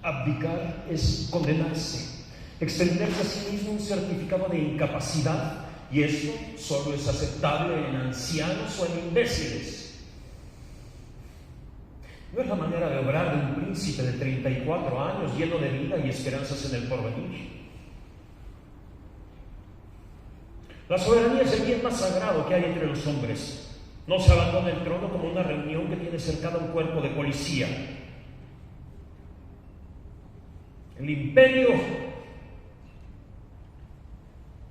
Abdicar es condenarse, extenderse a sí mismo un certificado de incapacidad, y esto solo es aceptable en ancianos o en imbéciles. No es la manera de obrar de un príncipe de 34 años lleno de vida y esperanzas en el porvenir. La soberanía es el bien más sagrado que hay entre los hombres. No se abandona el trono como una reunión que tiene cercado un cuerpo de policía. El imperio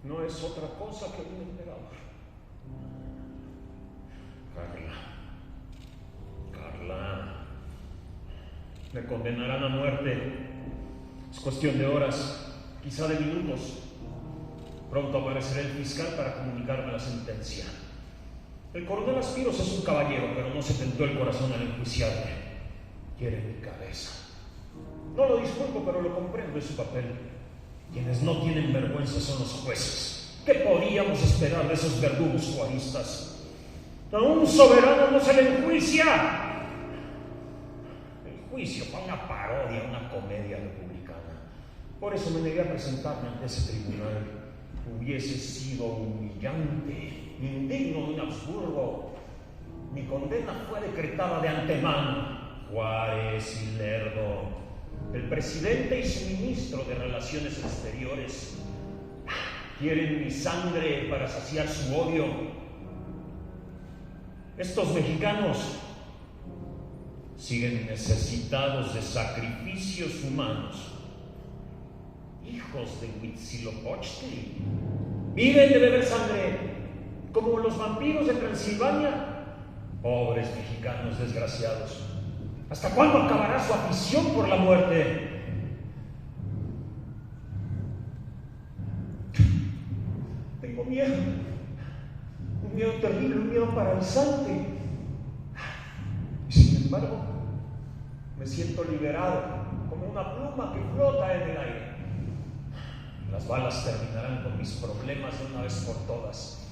no es otra cosa que un emperador. Carla, me condenarán a muerte. Es cuestión de horas, quizá de minutos. Pronto aparecerá el fiscal para comunicarme la sentencia. El coronel Aspiros es un caballero, pero no se tentó el corazón al enjuiciarme. Quiere mi cabeza. No lo disculpo, pero lo comprendo, es su papel. Quienes no tienen vergüenza son los jueces. ¿Qué podíamos esperar de esos verdugos juaristas? A un soberano no se le enjuicia. El juicio fue una parodia, una comedia republicana. Por eso me negué a presentarme ante ese tribunal. Hubiese sido humillante, indigno de un Habsburgo. Mi condena fue decretada de antemano. Juárez y Lerdo, el presidente y su ministro de Relaciones Exteriores, quieren mi sangre para saciar su odio. Estos mexicanos siguen necesitados de sacrificios humanos. Hijos de Huitzilopochtli, viven de beber sangre como los vampiros de Transilvania. Pobres mexicanos desgraciados. ¿Hasta cuándo acabará su afición por la muerte? Tengo miedo, un miedo terrible, un miedo paralizante. Y sin embargo, me siento liberado, como una pluma que flota en el aire. Las balas terminarán con mis problemas de una vez por todas.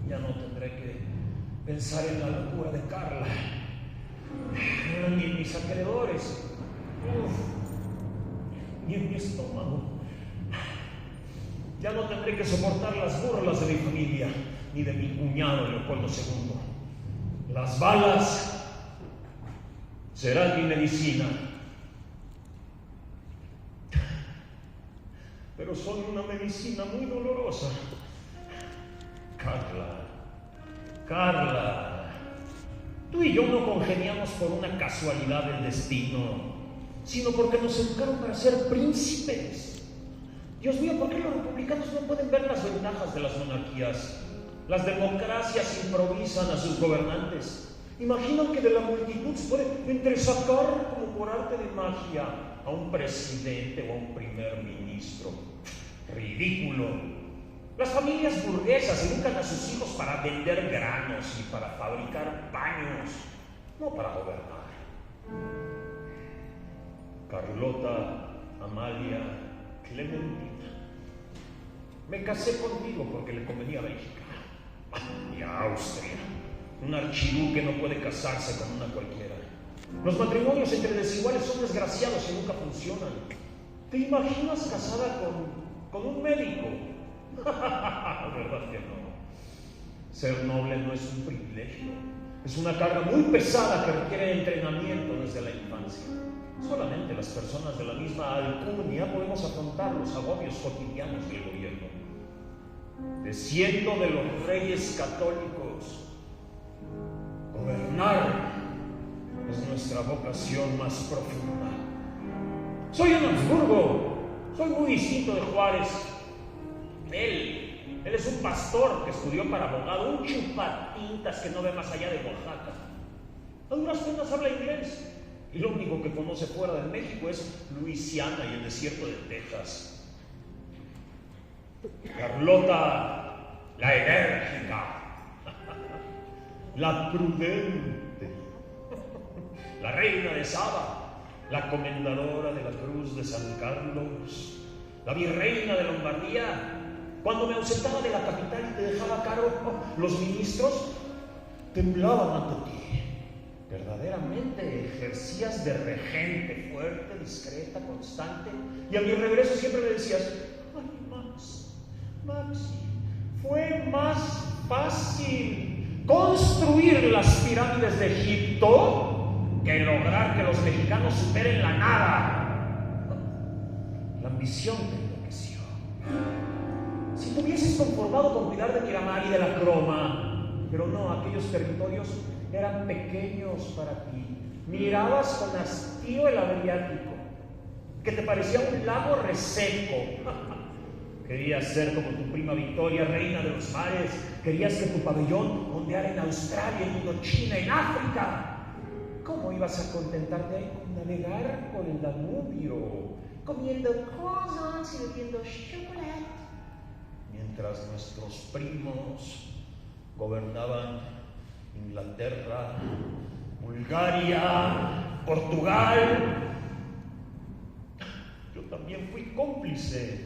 Ya no tendré que pensar en la locura de Carla, ni en mis acreedores, ni en mi estómago. Ya no tendré que soportar las burlas de mi familia, ni de mi cuñado Leopoldo II. Las balas serán mi medicina. Pero son una medicina muy dolorosa. Carla, tú y yo no congeniamos por una casualidad del destino, sino porque nos educaron para ser príncipes. Dios mío, ¿por qué los republicanos no pueden ver las ventajas de las monarquías? Las democracias improvisan a sus gobernantes. Imaginan que de la multitud se puede entresacar como por arte de magia a un presidente o a un primer ministro. Ridículo. Las familias burguesas educan a sus hijos para vender granos y para fabricar paños, no para gobernar. Carlota Amalia Clementina, me casé contigo porque le convenía a Bélgica y a Austria. Un archiduque no puede casarse con una cualquiera. Los matrimonios entre desiguales son desgraciados y nunca funcionan. ¿Te imaginas casada con un médico? ¿Verdad que no? Ser noble no es un privilegio, es una carga muy pesada que requiere entrenamiento desde la infancia. Solamente las personas de la misma alcurnia podemos afrontar los agobios cotidianos del gobierno. Desciendo de los reyes católicos. Gobernar es nuestra vocación más profunda. Soy un Habsburgo, soy muy distinto de Juárez. Él es un pastor que estudió para abogado, un chupatintas que no ve más allá de Oaxaca. A duras penas habla inglés y lo único que conoce fuera de México es Luisiana y el desierto de Texas. Carlota, la enérgica, la prudente, la reina de Saba, la comendadora de la Cruz de San Carlos, la virreina de Lombardía. Cuando me ausentaba de la capital y te dejaba a cargo, los ministros temblaban ante ti. Verdaderamente ejercías de regente, fuerte, discreta, constante, y a mi regreso siempre me decías: ay, Maxi, fue más fácil construir las pirámides de Egipto que lograr que los mexicanos superen la nada. La ambición te enloqueció. Si te hubieses conformado con cuidar de Miramar y de la Croma, pero no, aquellos territorios eran pequeños para ti. Mirabas con hastío el Adriático, que te parecía un lago reseco. Querías ser como tu prima Victoria, reina de los mares. Querías que tu pabellón ondeara en Australia, en Indochina, en África. ¿Cómo ibas a contentarte ahí con navegar por el Danubio, comiendo croissants y bebiendo chocolate, mientras nuestros primos gobernaban Inglaterra, Bulgaria, Portugal? Yo también fui cómplice.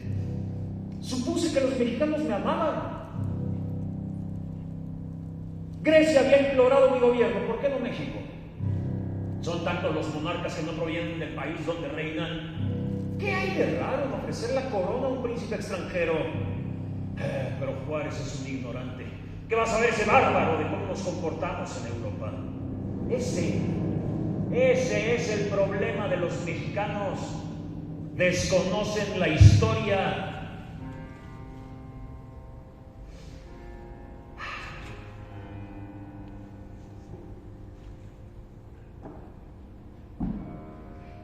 Supuse que los mexicanos me amaban. Grecia había implorado mi gobierno, ¿por qué no México? Son tantos los monarcas que no provienen del país donde reinan. ¿Qué hay de raro en ofrecer la corona a un príncipe extranjero? Pero Juárez es un ignorante. ¿Qué va a saber ese bárbaro de cómo nos comportamos en Europa? Ese es el problema de los mexicanos. Desconocen la historia.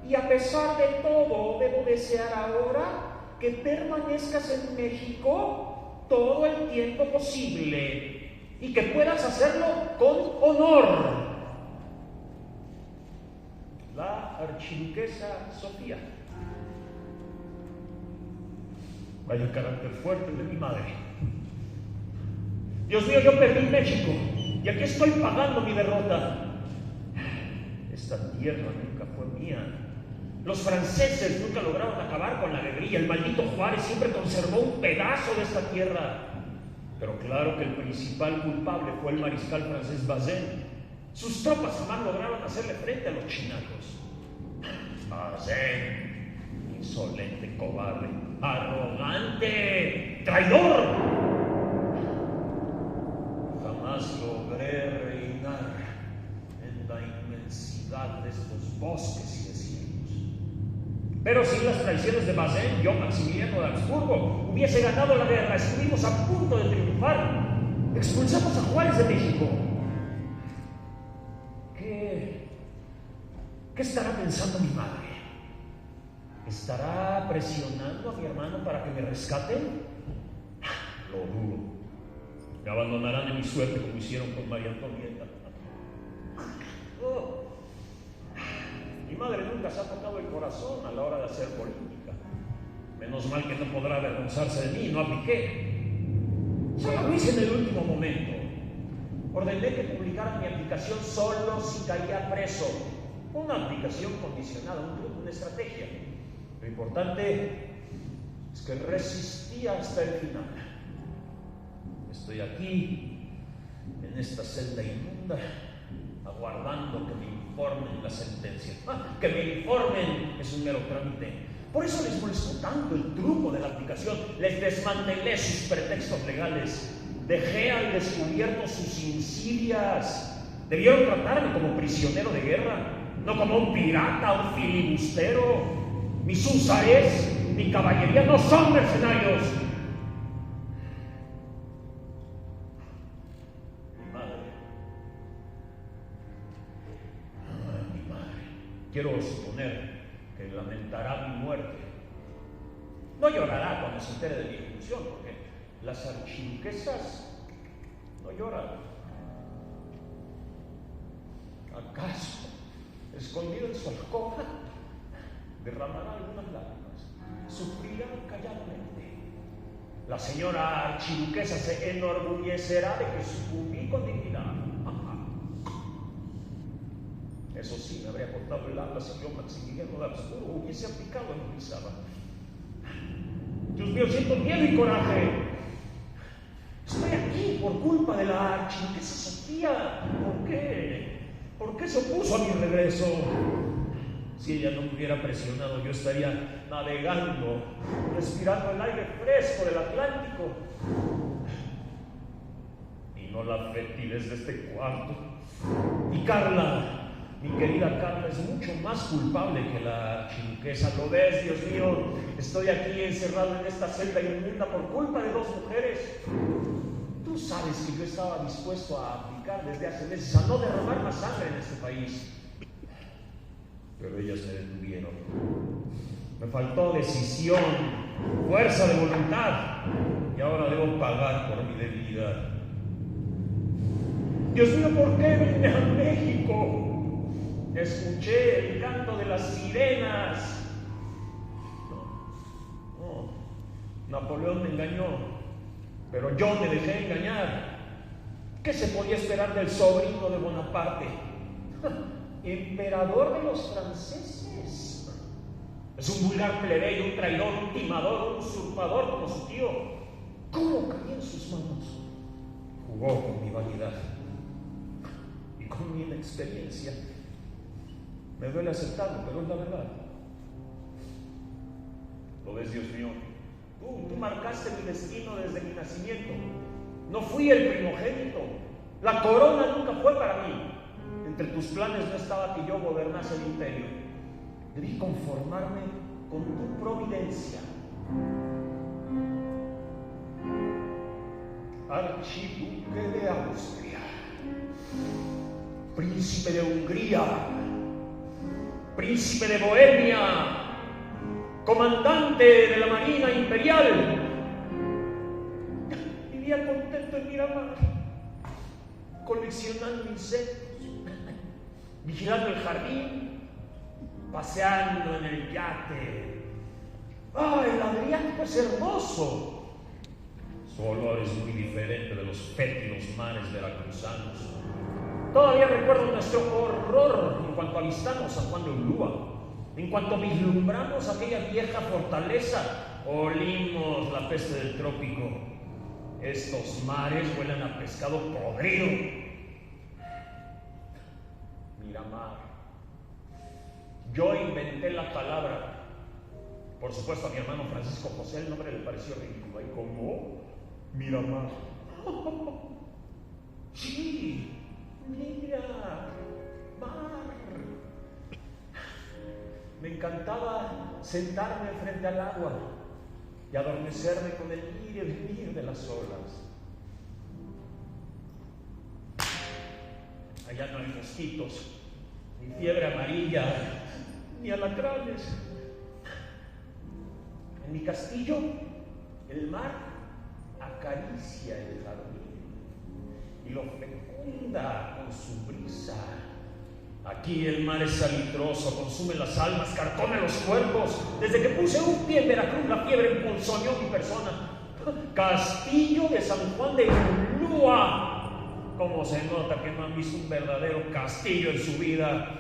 Y a pesar de todo, debo desear ahora que permanezcas en México todo el tiempo posible y que puedas hacerlo con honor. La archiduquesa Sofía. Vaya carácter fuerte de mi madre. Dios mío, yo perdí México y aquí estoy pagando mi derrota. Esta tierra nunca fue mía. Los franceses nunca lograron acabar con la guerrilla. El maldito Juárez siempre conservó un pedazo de esta tierra. Pero claro que el principal culpable fue el mariscal francés Bazaine. Sus tropas jamás lograron hacerle frente a los chinacos. Bazaine, insolente, cobarde, arrogante, traidor. Jamás logré reinar en la inmensidad de estos bosques y desiertos. Pero sin las traiciones de Bazaine, yo, Maximiliano de Habsburgo, hubiese ganado la guerra. Estuvimos a punto de triunfar. Expulsamos a Juárez de México. ¿Qué estará pensando mi madre? ¿Estará presionando a mi hermano para que me rescaten? Lo dudo. Me abandonarán en mi suerte como hicieron con María Antonieta. Oh. Mi madre nunca se ha tocado el corazón a la hora de hacer política. Menos mal que no podrá avergonzarse de mí, no apliqué. Solo lo hice en el último momento. Ordené que publicaran mi aplicación solo si caía preso. Una aplicación condicionada, un truco, una estrategia. Lo importante es que resistí hasta el final. Estoy aquí, en esta celda inmunda, aguardando que me informen la sentencia. Que me informen es un mero trámite. Por eso les molestó tanto el truco de la aplicación. Les desmantelé sus pretextos legales. Dejé al descubierto sus insidias. Debieron tratarme como prisionero de guerra, no como un pirata, un filibustero. Mis húsares, mi caballería no son mercenarios. Mi madre. Quiero suponer que lamentará mi muerte. No llorará cuando se entere de mi ejecución, porque las archiduquesas no lloran. ¿Acaso, escondido en su alcoba, derramará algunas lágrimas? Sufrirá calladamente. La señora archiduquesa se enorgullecerá de que sucumbí con dignidad. Eso sí, me habría cortado el habla si yo, Maximiliano de Habsburgo, hubiese aplicado en mi sábado. Dios mío, siento miedo y coraje. Estoy aquí por culpa de la archiduquesa Sofía. ¿Por qué? ¿Por qué se opuso a mi regreso? Si ella no me hubiera presionado, yo estaría navegando, respirando el aire fresco del Atlántico. Y no la fetidez de este cuarto. Y Carla, mi querida Carla, es mucho más culpable que la chiruquesa. ¿Lo ves, Dios mío? Estoy aquí encerrado en esta celda inmunda por culpa de 2 mujeres. Tú sabes que yo estaba dispuesto a aplicar desde hace meses a no derramar más sangre en este país. Pero ellas me detuvieron. Me faltó decisión, fuerza de voluntad, y ahora debo pagar por mi debilidad. Dios mío, ¿por qué vine a México? Escuché el canto de las sirenas. No, Napoleón me engañó. Pero yo me dejé engañar. ¿Qué se podía esperar del sobrino de Bonaparte? Emperador de los franceses. Es un vulgar plebeyo, un traidor, un timador, un usurpador como su tío. ¿Cómo caí en sus manos? Jugó con mi vanidad y con mi inexperiencia. Me duele aceptarlo, pero es la verdad. ¿Lo ves, Dios mío? Tú marcaste mi destino desde mi nacimiento. No fui el primogénito. La corona nunca fue para mí. Entre tus planes no estaba que yo gobernase el imperio. Debí conformarme con tu providencia. Archiduque de Austria, príncipe de Hungría, príncipe de Bohemia, comandante de la Marina Imperial. Vivía contento en Miramar, coleccionando insectos, vigilando el jardín, paseando en el yate. ¡Ay, el Adriático es hermoso! Su olor es muy diferente de los fétidos mares veracruzanos. Todavía recuerdo nuestro horror en cuanto avistamos San Juan de Ulúa. En cuanto vislumbramos aquella vieja fortaleza, olimos la peste del trópico. Estos mares huelen a pescado podrido. Miramar. Yo inventé la palabra. Por supuesto, a mi hermano Francisco José el nombre le pareció ridículo. ¿Y cómo? Miramar. Sí, mira, mar. Me encantaba sentarme frente al agua y adormecerme con el ir y el venir de las olas. Allá no hay mosquitos, ni fiebre amarilla, ni alacranes. En mi castillo, el mar acaricia el jardín y lo fecunda con su brisa. Aquí el mar es salitroso, consume las almas, carcome los cuerpos. Desde que puse un pie en Veracruz, la fiebre emponzoñó mi persona. Castillo de San Juan de Ulúa. Cómo se nota que no han visto un verdadero castillo en su vida.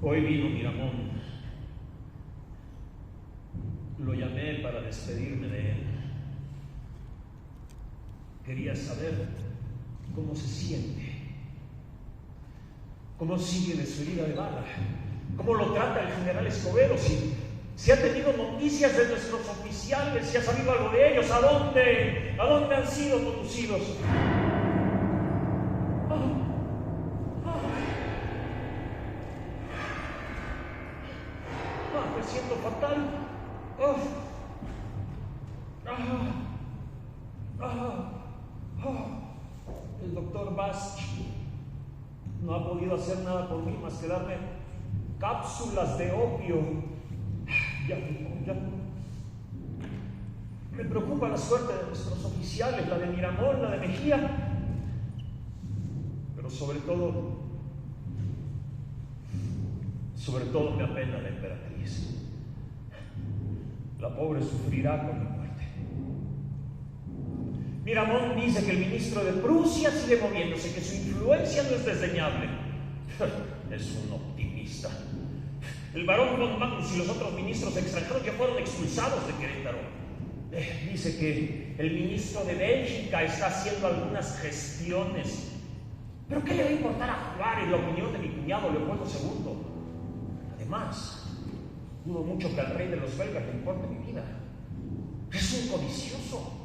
Hoy vino Miramón. Lo llamé para despedirme de él. Quería saber cómo se siente, cómo sigue de su herida de bala, cómo lo trata el general Escobedo, si ha tenido noticias de nuestros oficiales, si ha sabido algo de ellos, ¿a dónde han sido conducidos? Me siento fatal. El doctor Bast no ha podido hacer nada por mí más que darme cápsulas de opio. Ya no. Me preocupa la suerte de nuestros oficiales, la de Miramón, la de Mejía, pero sobre todo me apena la emperatriz. La pobre sufrirá con la muerte. Miramón dice que el ministro de Prusia sigue moviéndose, que su influencia no es desdeñable. Es un optimista. El barón von Magnus y los otros ministros extranjeros ya fueron expulsados de Querétaro. Dice que el ministro de Bélgica está haciendo algunas gestiones. ¿Pero qué le va a importar a Juárez la opinión de mi cuñado Leopoldo II? Además, dudo mucho que al rey de los belgas le importe mi vida. Es un codicioso.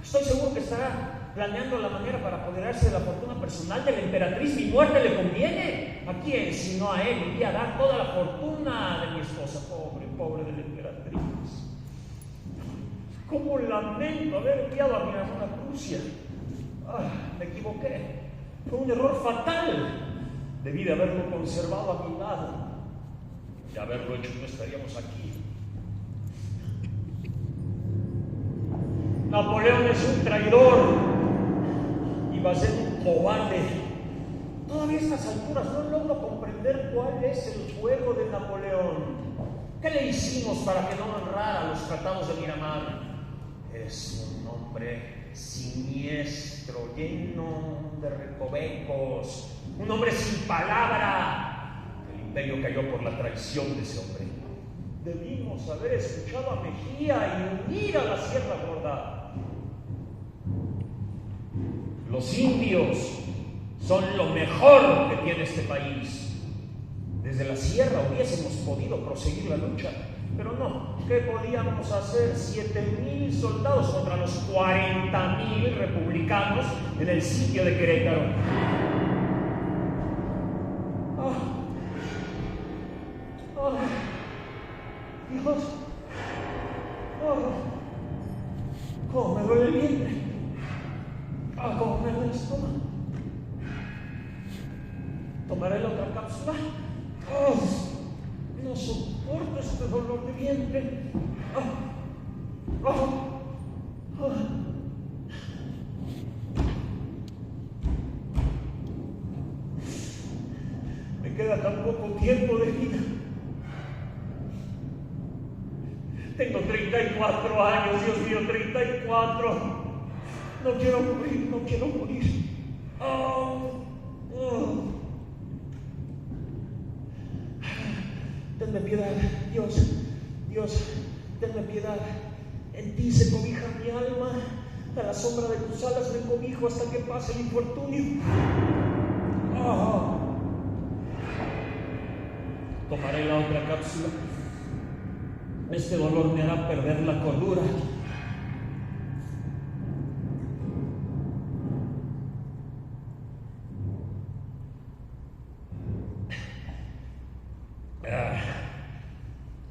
Estoy seguro que estará planeando la manera para apoderarse de la fortuna personal de la emperatriz. Mi muerte le conviene. ¿A quién, si no a él, iría a dar toda la fortuna de mi esposa? Pobre de la emperatriz. ¿Cómo lamento haber enviado a Miramón a Prusia? Me equivoqué. Fue un error fatal. Debí de haberlo conservado a mi lado. De haberlo hecho, no estaríamos aquí. Napoleón es un traidor y va a ser un cobarde. Todavía a estas alturas no logro comprender cuál es el juego de Napoleón. ¿Qué le hicimos para que no honrara los tratados de Miramar? Es un hombre siniestro, lleno de recovecos, un hombre sin palabra. El imperio cayó por la traición de ese hombre. Debimos haber escuchado a Mejía y unir a la Sierra Gorda. Los indios son lo mejor que tiene este país. Desde la sierra hubiésemos podido proseguir la lucha, pero no. ¿Qué podíamos hacer? 7,000 soldados contra los 40,000 republicanos en el sitio de Querétaro. Dios, cómo me duele el vientre, cómo me duele el estómago. Tomaré la otra cápsula. No soporto este dolor de vientre. Me queda tan poco tiempo de vida. Tengo 34 años, Dios mío, 34. No quiero morir, no quiero morir. Tenme piedad, Dios, tenme piedad. En ti se cobija mi alma. A la sombra de tus alas me cobijo hasta que pase el infortunio. Tomaré la otra cápsula. Este dolor me hará perder la cordura.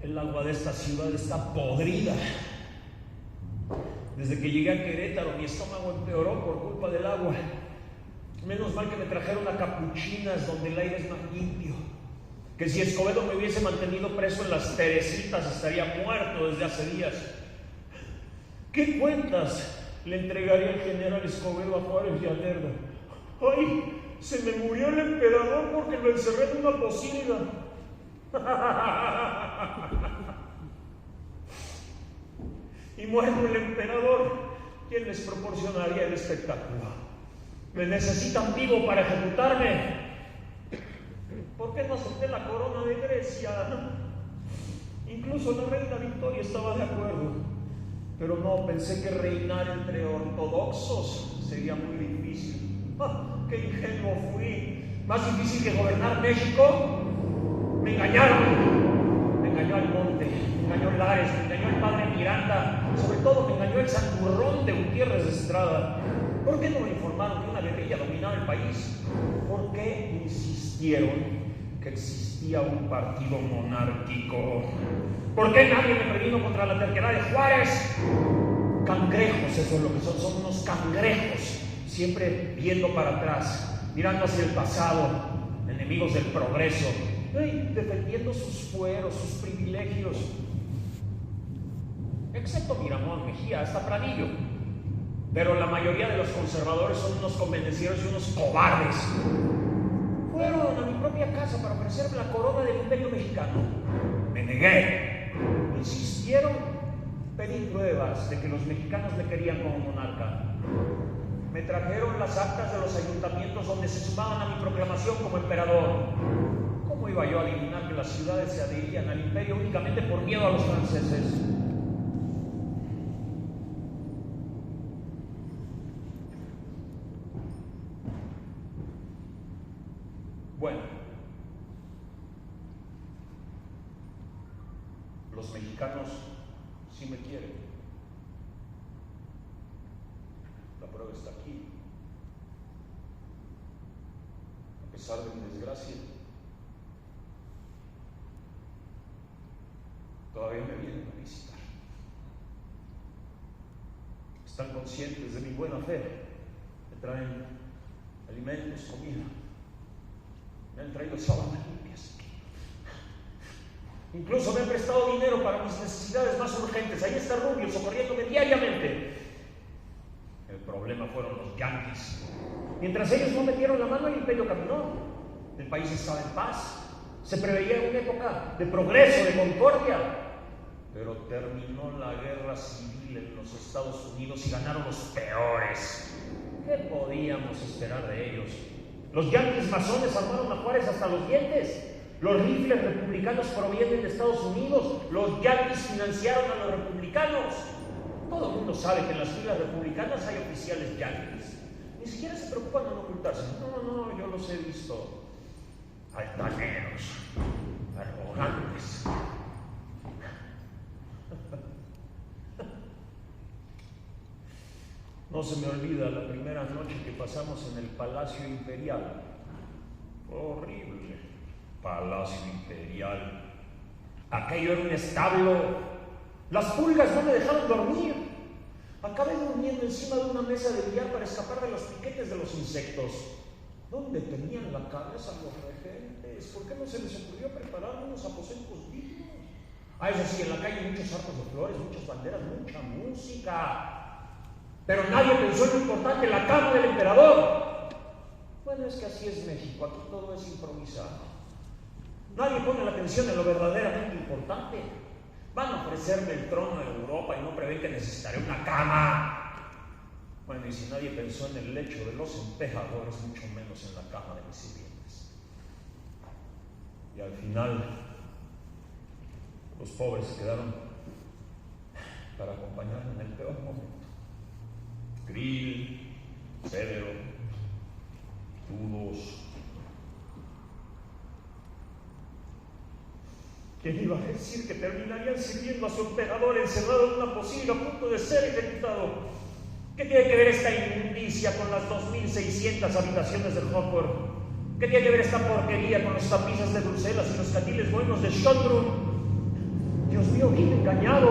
El agua de esta ciudad está podrida. Desde que llegué a Querétaro, mi estómago empeoró por culpa del agua. Menos mal que me trajeron a Capuchinas, donde el aire es más limpio. Que si Escobedo me hubiese mantenido preso en las Teresitas, estaría muerto desde hace días. ¿Qué cuentas le entregaría el general Escobedo a Juárez y a Lerdo? ¡Ay! Se me murió el emperador porque lo encerré en una pocilga. Y muerto el emperador, ¿quién les proporcionaría el espectáculo? Me necesitan vivo para ejecutarme. ¿Por qué no acepté la corona de Grecia? Incluso la reina Victoria estaba de acuerdo. Pero no, pensé que reinar entre ortodoxos sería muy difícil. ¡Qué ingenuo fui! ¿Más difícil que gobernar México? Me engañaron. Me engañó Almonte, me engañó Lares, me engañó el padre Miranda. Sobre todo me engañó el santurrón de Gutiérrez de Estrada. ¿Por qué no me informaron que una guerrilla dominaba el país? ¿Por qué insistieron que existía un partido monárquico? ¿Por qué nadie me previno contra la terquedad de Juárez? Cangrejos, eso es lo que son, son unos cangrejos, siempre viendo para atrás, mirando hacia el pasado, enemigos del progreso, defendiendo sus fueros, sus privilegios. Excepto Miramón, Mejía, hasta Pradillo. Pero la mayoría de los conservadores son unos convenencieros y unos cobardes. Fueron a mi propia casa para ofrecerme la corona del Imperio Mexicano. Me negué. Insistieron Pedí pruebas de que los mexicanos me querían como monarca. Me trajeron las actas de los ayuntamientos donde se sumaban a mi proclamación como emperador. ¿Cómo iba yo a adivinar que las ciudades se adherían al imperio únicamente por miedo a los franceses? Bueno, los mexicanos sí me quieren. La prueba está aquí. A pesar de mi desgracia, todavía me vienen a visitar. Están conscientes de mi buena fe. Me traen alimentos, comida. Me han traído sábanas limpias. Incluso me han prestado dinero para mis necesidades más urgentes. Ahí está Rubio socorriéndome diariamente. El problema fueron los yanquis. Mientras ellos no metieron la mano, el imperio caminó. El país estaba en paz. Se preveía una época de progreso, de concordia. Pero terminó la guerra civil en los Estados Unidos y ganaron los peores. ¿Qué podíamos esperar de ellos? Los yanquis masones armaron a Juárez hasta los dientes. Los rifles republicanos provienen de Estados Unidos. Los yanquis financiaron a los republicanos. Todo el mundo sabe que en las filas republicanas hay oficiales yanquis. Ni siquiera se preocupan en ocultarse. No, yo los he visto. Altaneros, arrogantes. No se me olvida la primera noche que pasamos en el Palacio Imperial. Horrible. Palacio Imperial. Aquello era un establo. Las pulgas no me dejaron dormir. Acabé durmiendo encima de una mesa de billar para escapar de los piquetes de los insectos. ¿Dónde tenían la cabeza los regentes? ¿Por qué no se les ocurrió preparar unos aposentos dignos? Eso sí, en la calle muchos arcos de flores, muchas banderas, mucha música. Pero nadie pensó en lo importante, la cama del emperador. Bueno, es que así es México, aquí todo es improvisado. Nadie pone la atención en lo verdaderamente importante. Van a ofrecerme el trono de Europa y no prevén que necesitaré una cama. Bueno, y si nadie pensó en el lecho de los emperadores, mucho menos en la cama de mis sirvientes. Y al final, los pobres se quedaron para acompañarme en el peor momento. Grill, cedro, tudos. ¿Quién iba a decir que terminarían sirviendo a su emperador encerrado en una pocilga a punto de ser ejecutado? ¿Qué tiene que ver esta inmundicia con las 2.600 habitaciones del Hofburg? ¿Qué tiene que ver esta porquería con los tapices de Bruselas y los candiles buenos de Schönbrunn? Dios mío, ¿quién me ha engañado?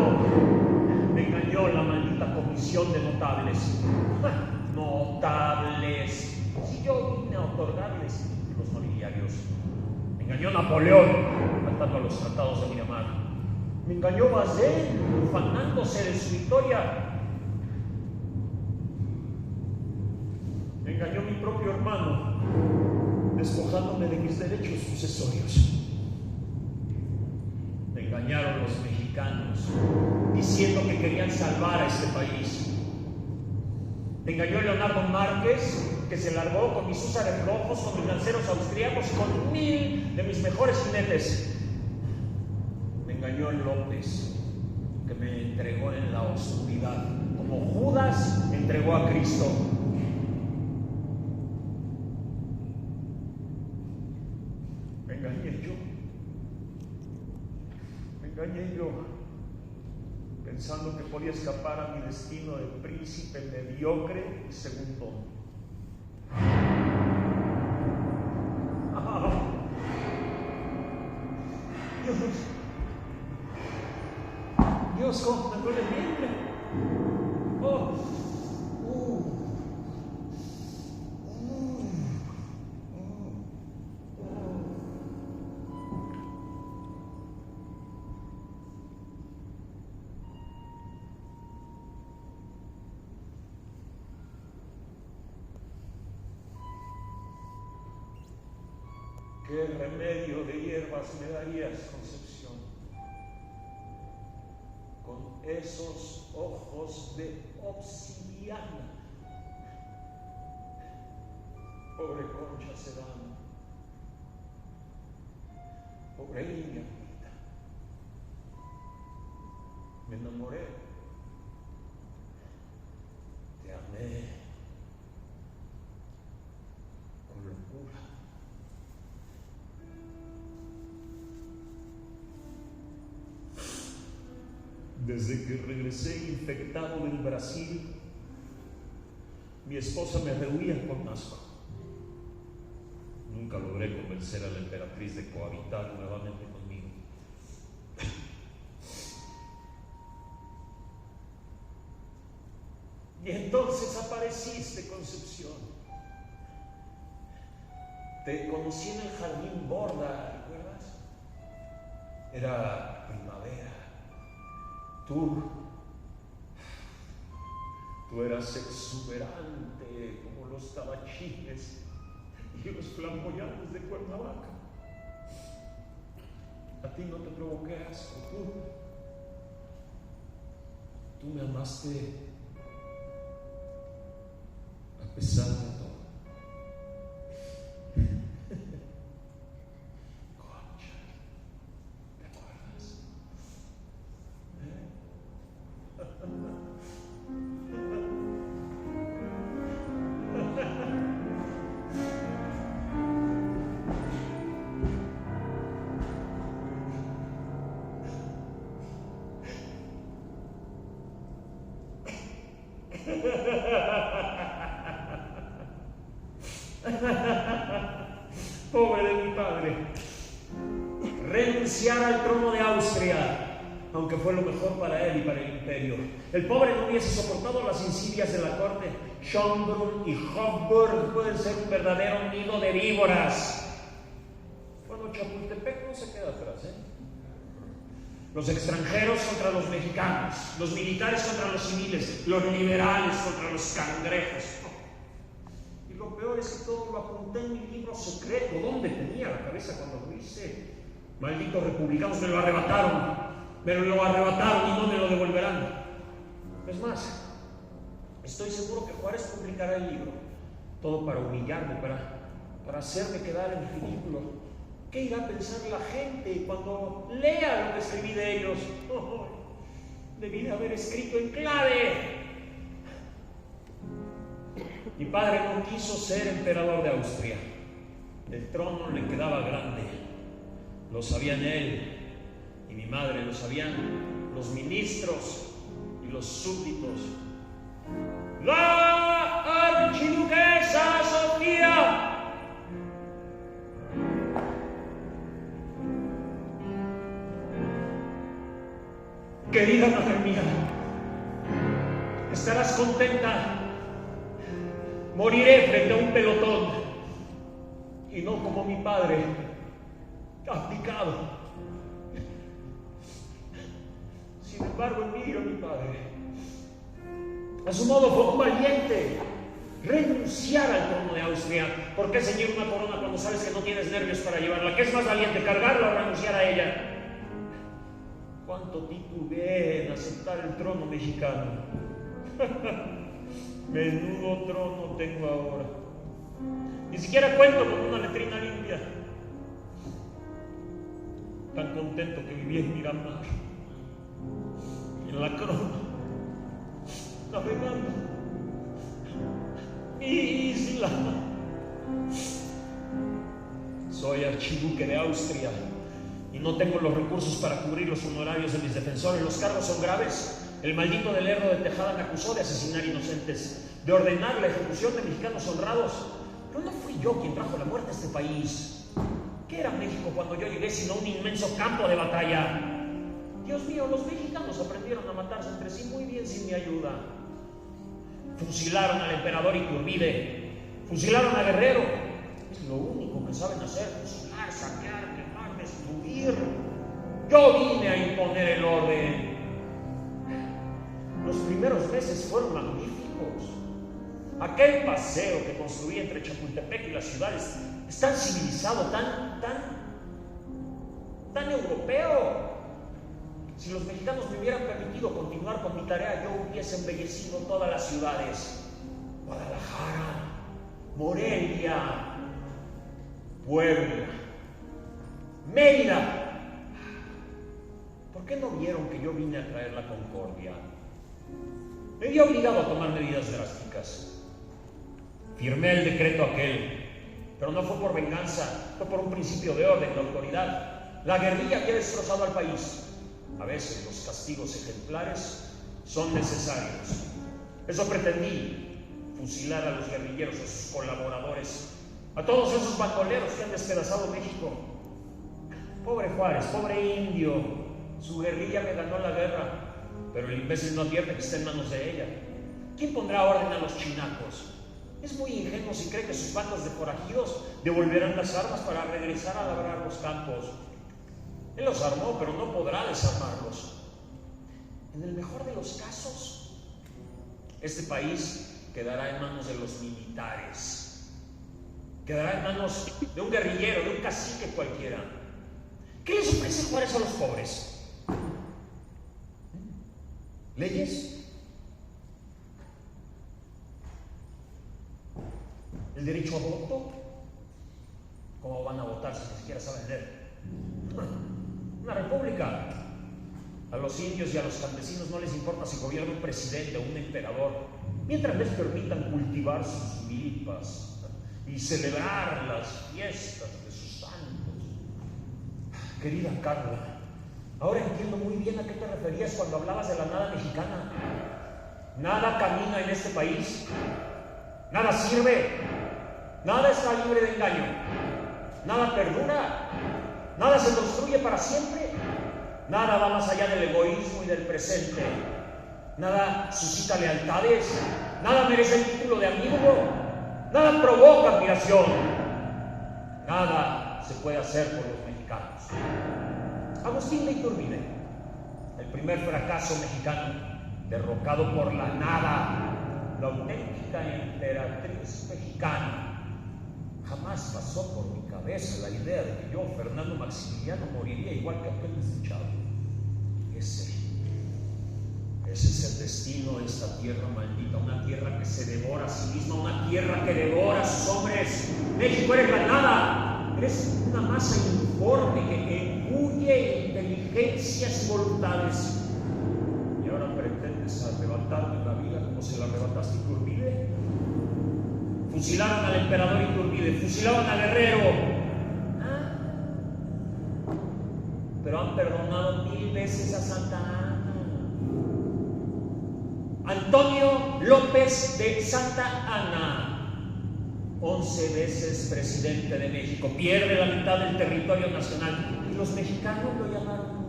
Me engañó la maldita comisión de notables. Notables. Si yo vine a otorgarles títulos nobiliarios. Me engañó Napoleón, faltando a los tratados de Miramar. Me engañó Bazén, ufanándose de su victoria. Me engañó mi propio hermano, despojándome de mis derechos sucesorios. Me engañaron los mexicanos, diciendo que querían salvar a este país. Me engañó Leonardo Márquez, que se largó con mis húsares rojos, con mis lanceros austríacos y con 1000 de mis mejores jinetes. Me engañó López, que me entregó en la oscuridad, como Judas entregó a Cristo. Me engañé yo, pensando que podía escapar a mi destino de príncipe mediocre y segundón. Dios, cómo me duele el vientre. ¿Qué remedio de hierbas me darías, Concepción? Con esos ojos de obsidiana. Pobre Concha Sedano, pobre niña bonita. Me enamoré, te amé con locura. Desde que regresé infectado del Brasil, mi esposa me rehuía con asco. Nunca logré convencer a la emperatriz de cohabitar nuevamente conmigo. Y entonces apareciste, Concepción. Te conocí en el jardín Borda, ¿recuerdas? Era primavera. Tú eras exuberante como los tabachines y los flamboyantes de Cuernavaca. A ti no te provoqué asco. Tú me amaste a pesar de todo. Concha, ¿te acuerdas? Pobre de mi padre, renunciar al trono de Austria, aunque fue lo mejor para él y para el imperio. El pobre no hubiese soportado las insidias de la corte. Schönbrunn y Hofburg pueden ser un verdadero nido de víboras. Bueno, Chapultepec no se queda atrás, Los extranjeros contra los mexicanos, los militares contra los civiles, los liberales contra los cangrejos. Y lo peor es que todo lo apunté en mi libro secreto. ¿Dónde tenía la cabeza cuando lo hice? Malditos republicanos me lo arrebataron y no me lo devolverán. Es más, estoy seguro que Juárez publicará el libro, todo para humillarme, para hacerme quedar en ridículo. ¿Qué irá a pensar la gente cuando lea lo que escribí de ellos? Oh, debí de haber escrito en clave. Mi padre no quiso ser emperador de Austria. El trono le quedaba grande. Lo sabían él y mi madre, lo sabían los ministros y los súbditos. ¡La archiduquesa Sofía! Querida madre mía, estarás contenta. Moriré frente a un pelotón y no como mi padre, abdicado. Sin embargo, miro a mi padre. A su modo fue un valiente. Renunciar al trono de Austria. ¿Por qué ceñir una corona cuando sabes que no tienes nervios para llevarla? ¿Qué es más valiente, cargarla o renunciar a ella? Cuánto titubeé en aceptar el trono mexicano. Menudo trono tengo ahora. Ni siquiera cuento con una letrina limpia. Tan contento que viví en Miramar, en la Crona, navegando mi isla. Soy archiduque de Austria y no tengo los recursos para cubrir los honorarios de mis defensores. Los cargos son graves. El maldito de Lerdo de Tejada me acusó de asesinar inocentes, de ordenar la ejecución de mexicanos honrados. Pero no fui yo quien trajo la muerte a este país. ¿Qué era México cuando yo llegué sino un inmenso campo de batalla? Dios mío, los mexicanos aprendieron a matarse entre sí muy bien sin mi ayuda. Fusilaron al emperador Iturbide, fusilaron a Guerrero. Es lo único que saben hacer: fusilar, saquear, quemar, destruir. Yo vine a imponer el orden. Los primeros meses fueron magníficos. Aquel paseo que construí entre Chapultepec y las ciudades es tan civilizado, tan europeo. Si los mexicanos me hubieran permitido continuar con mi tarea, yo hubiese embellecido todas las ciudades. Guadalajara, Morelia, Puebla, Mérida. ¿Por qué no vieron que yo vine a traer la concordia? Me vi obligado a tomar medidas drásticas. Firmé el decreto aquel, pero no fue por venganza, fue por un principio de orden, de autoridad. La guerrilla había destrozado al país. A veces los castigos ejemplares son necesarios. Eso pretendí, fusilar a los guerrilleros, a sus colaboradores, a todos esos bandoleros que han despedazado México. Pobre Juárez, pobre indio, su guerrilla me ganó la guerra, pero el imbécil no advierte que está en manos de ella. ¿Quién pondrá orden a los chinacos? Es muy ingenuo si cree que sus bandas de forajidos devolverán las armas para regresar a labrar los campos. Él los armó, pero no podrá desarmarlos. En el mejor de los casos, este país quedará en manos de los militares. Quedará en manos de un guerrillero, de un cacique cualquiera. ¿Qué les ofrece Juárez a los pobres? ¿Leyes? ¿El derecho a voto? ¿Cómo van a votar si ni siquiera saben leer? Una república. A los indios y a los campesinos no les importa si gobierna un presidente o un emperador, mientras les permitan cultivar sus milpas y celebrar las fiestas de sus santos. Querida Carla, ahora entiendo muy bien a qué te referías cuando hablabas de la nada mexicana. Nada camina en este país, nada sirve, nada está libre de engaño, nada perdura, nada se construye para siempre, nada va más allá del egoísmo y del presente, nada suscita lealtades, nada merece el título de amigo, nada provoca admiración, nada se puede hacer por los mexicanos. Agustín de Iturbide, el primer fracaso mexicano, derrocado por la nada, la auténtica emperatriz mexicana. Jamás pasó por mi cabeza la idea de que yo, Fernando Maximiliano, moriría igual que aquel desdichado. Ese es el destino de esta tierra maldita, una tierra que se devora a sí misma, una tierra que devora a sus hombres. México, eres la nada, eres una masa informe que engulle inteligencias y voluntades. Y ahora pretendes arrebatarme la vida como se la arrebataste a Iturbide. Fusilaron al emperador Iturbide, fusilaron a Guerrero. Pero han perdonado 1000 veces a Santa Anna. Antonio López de Santa Anna, 11 veces presidente de México, pierde la mitad del territorio nacional. Y los mexicanos lo llamaron una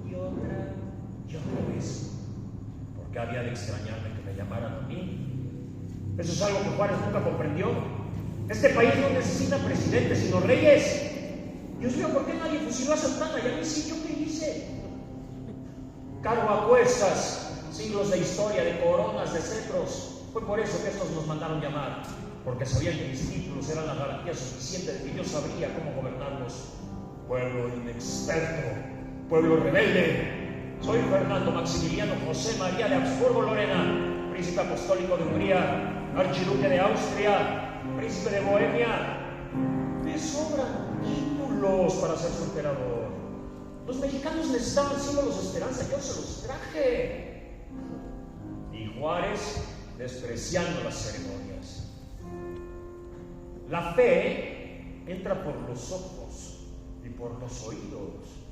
y otra vez. ¿Por qué había de extrañarme que me llamaran a mí? Eso es algo que Juárez nunca comprendió. Este país no necesita presidentes, sino reyes. Dios mío, ¿por qué nadie fusiló a Santana? Y a mí sí, ¿yo qué hice? Cargo a cuestas, siglos de historia, de coronas, de cetros. Fue por eso que estos nos mandaron llamar, porque sabían que mis títulos eran la garantía suficiente de que yo sabría cómo gobernarlos. Pueblo inexperto, pueblo rebelde. Soy Fernando Maximiliano José María de Habsburgo-Lorena, príncipe apostólico de Hungría, archiduque de Austria, príncipe de Bohemia. Me sobran títulos para ser su emperador. Los mexicanos necesitaban símbolos de esperanza, yo se los traje. Y Juárez despreciando las ceremonias. La fe entra por los ojos y por los oídos.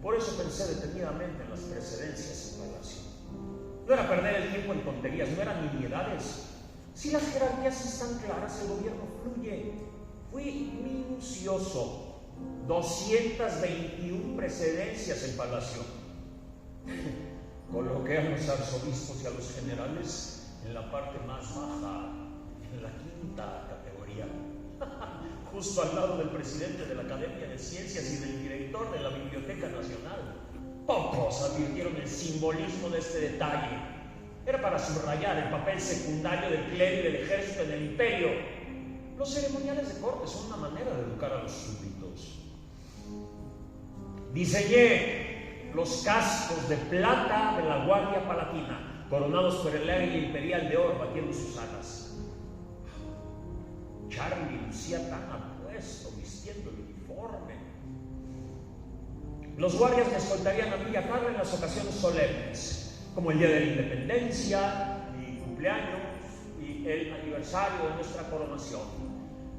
Por eso pensé detenidamente en las precedencias en Palacio. No era perder el tiempo en tonterías, no eran nimiedades. Si las jerarquías están claras, el gobierno fluye. Fui minucioso. 221 precedencias en Palacio. Coloqué a los arzobispos y a los generales en la parte más baja, en la quinta categoría, justo al lado del presidente de la Academia de Ciencias y del director de la Biblioteca Nacional. Pocos advirtieron el simbolismo de este detalle. Era para subrayar el papel secundario del clero y del ejército en el imperio. Los ceremoniales de corte son una manera de educar a los súbditos. Diseñé los cascos de plata de la Guardia Palatina, coronados por el águila imperial de oro batiendo sus alas. Charlie lucía tan apuesto, vistiendo el uniforme. Los guardias me escoltarían a mí y a Carla en las ocasiones solemnes, como el día de la independencia, mi cumpleaños y el aniversario de nuestra coronación.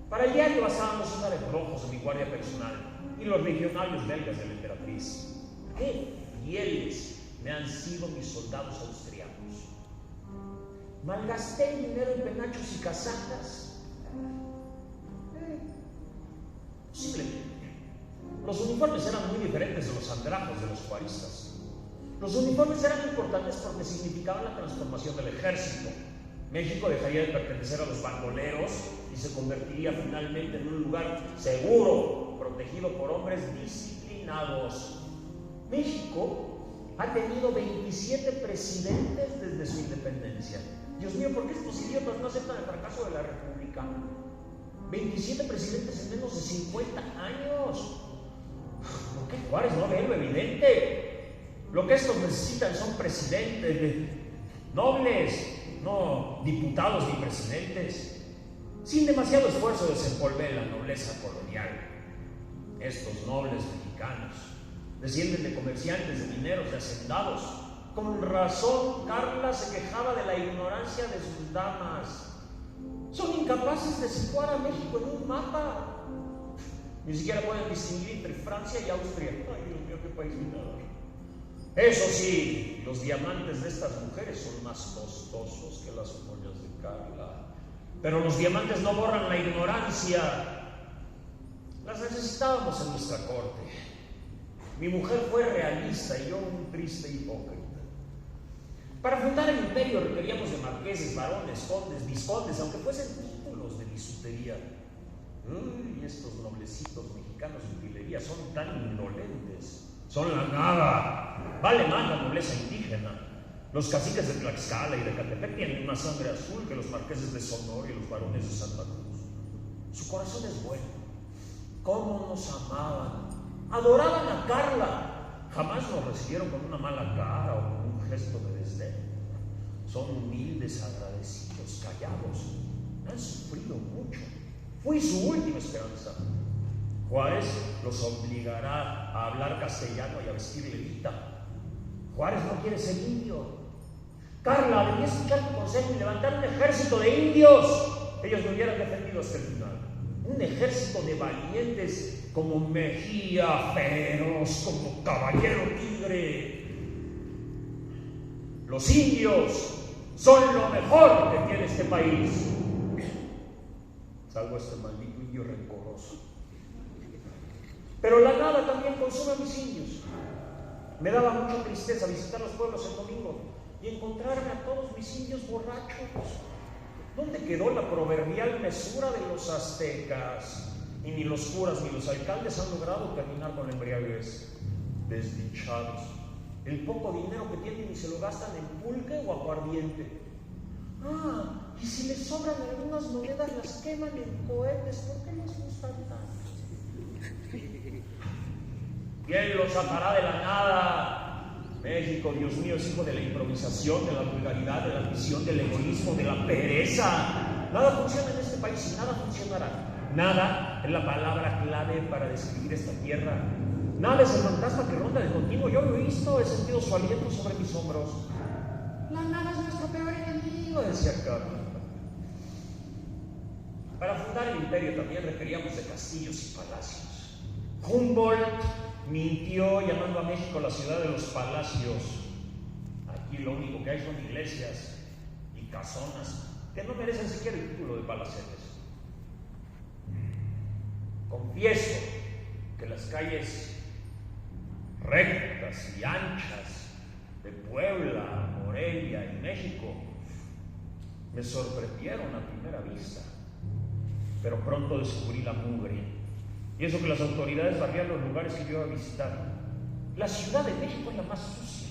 Para el diario basábamos una de rojos en mi guardia personal y los legionarios belgas de la emperatriz. ¡Qué fieles me han sido mis soldados austriacos! Malgasté el dinero en penachos y casacas. Posiblemente. Los uniformes eran muy diferentes de los andrajos de los juaristas. Los uniformes eran importantes porque significaban la transformación del ejército. México dejaría de pertenecer a los bandoleros y se convertiría finalmente en un lugar seguro, protegido por hombres disciplinados. México ha tenido 27 presidentes desde su independencia. Dios mío, ¿por qué estos idiotas no aceptan el fracaso de la República? 27 presidentes en menos de 50 años. ¿Por qué Juárez no ve lo evidente? Lo que estos necesitan son presidentes nobles, no diputados ni presidentes. Sin demasiado esfuerzo desempolvé la nobleza colonial. Estos nobles mexicanos descienden de comerciantes, de mineros, de hacendados. Con razón, Carla se quejaba de la ignorancia de sus damas. Son incapaces de situar a México en un mapa. Ni siquiera pueden distinguir entre Francia y Austria. Ay, Dios mío, qué país minador. Eso sí, los diamantes de estas mujeres son más costosos que las joyas de Carla. Pero los diamantes no borran la ignorancia. Las necesitábamos en nuestra corte. Mi mujer fue realista y yo un triste hipócrita. Para fundar el imperio requeríamos de marqueses, barones, condes, vizcondes, aunque fuesen títulos de bisutería. Uy, estos noblecitos mexicanos de utilería son tan indolentes. Son la nada. Vale más la nobleza indígena. Los caciques de Tlaxcala y de Catepec tienen una sangre azul que los marqueses de Sonora y los barones de Santa Cruz. Su corazón es bueno. ¿Cómo nos amaban? Adoraban a Carla. Jamás nos recibieron con una mala cara o con un gesto de desdén. Son humildes, agradecidos, callados. Han sufrido mucho. Fui su última esperanza. Juárez los obligará a hablar castellano y a vestir levita. Juárez no quiere ser indio. Carla, debía escuchar tu consejo y levantar un ejército de indios. Ellos me hubieran defendido hasta el final. Un ejército de valientes como Mejía, feroz, como Caballero Tigre. Los indios son lo mejor que tiene este país. Salvo este maldito indio rencoroso. Pero la nada también consume a mis indios. Me daba mucha tristeza visitar los pueblos el domingo y encontrarme a todos mis indios borrachos. ¿Dónde quedó la proverbial mesura de los aztecas? Y ni los curas ni los alcaldes han logrado terminar con la embriaguez. Desdichados. El poco dinero que tienen y se lo gastan en pulque o aguardiente. Ah, y si les sobran algunas monedas las queman en cohetes. ¿Por qué les gustan tanto? ¿Quién los sacará de la nada? México, Dios mío, es hijo de la improvisación, de la vulgaridad, de la ambición, del egoísmo, de la pereza. Nada funciona en este país y nada funcionará. Nada es la palabra clave para describir esta tierra. Nada es el fantasma que ronda de continuo. Yo lo he visto, he sentido su aliento sobre mis hombros. La nada es nuestro peor enemigo, decía Carla. Para fundar el imperio también requeríamos de castillos y palacios. Humboldt mintió llamando a México la ciudad de los palacios. Aquí lo único que hay son iglesias y casonas que no merecen siquiera el título de palacetes. Confieso que las calles rectas y anchas de Puebla, Morelia y México me sorprendieron a primera vista, pero pronto descubrí la mugre. Y eso que las autoridades barrían los lugares que yo iba a visitar. La Ciudad de México es la más sucia.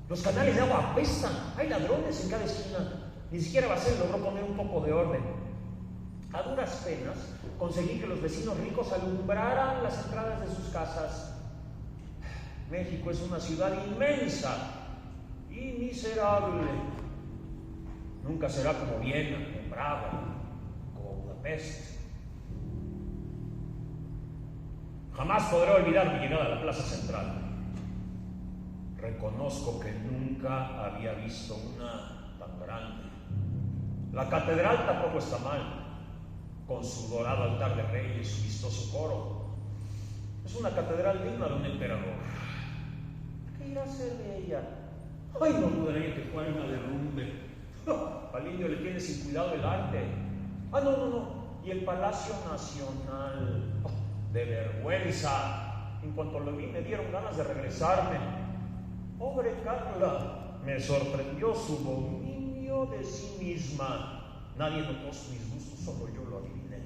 Los canales de agua apestan. Hay ladrones en cada esquina. Ni siquiera Bacel logró poner un poco de orden. A duras penas conseguí que los vecinos ricos alumbraran las entradas de sus casas. México es una ciudad inmensa y miserable. Nunca será como Viena, como Praga, como Budapest. Jamás podré olvidar mi llegada a la plaza central. Reconozco que nunca había visto una tan grande. La catedral tampoco está mal, con su dorado altar de reyes, su vistoso coro. Es una catedral digna de un emperador. ¿Qué irá a hacer de ella? Ay, no dudaría que fuera una derrumbe. Al indio le tiene sin cuidado el arte. No. Y el Palacio Nacional. De vergüenza. En cuanto lo vi, me dieron ganas de regresarme. Pobre Carla. Me sorprendió su dominio de sí misma. Nadie notó sus disgustos, solo yo lo adiviné.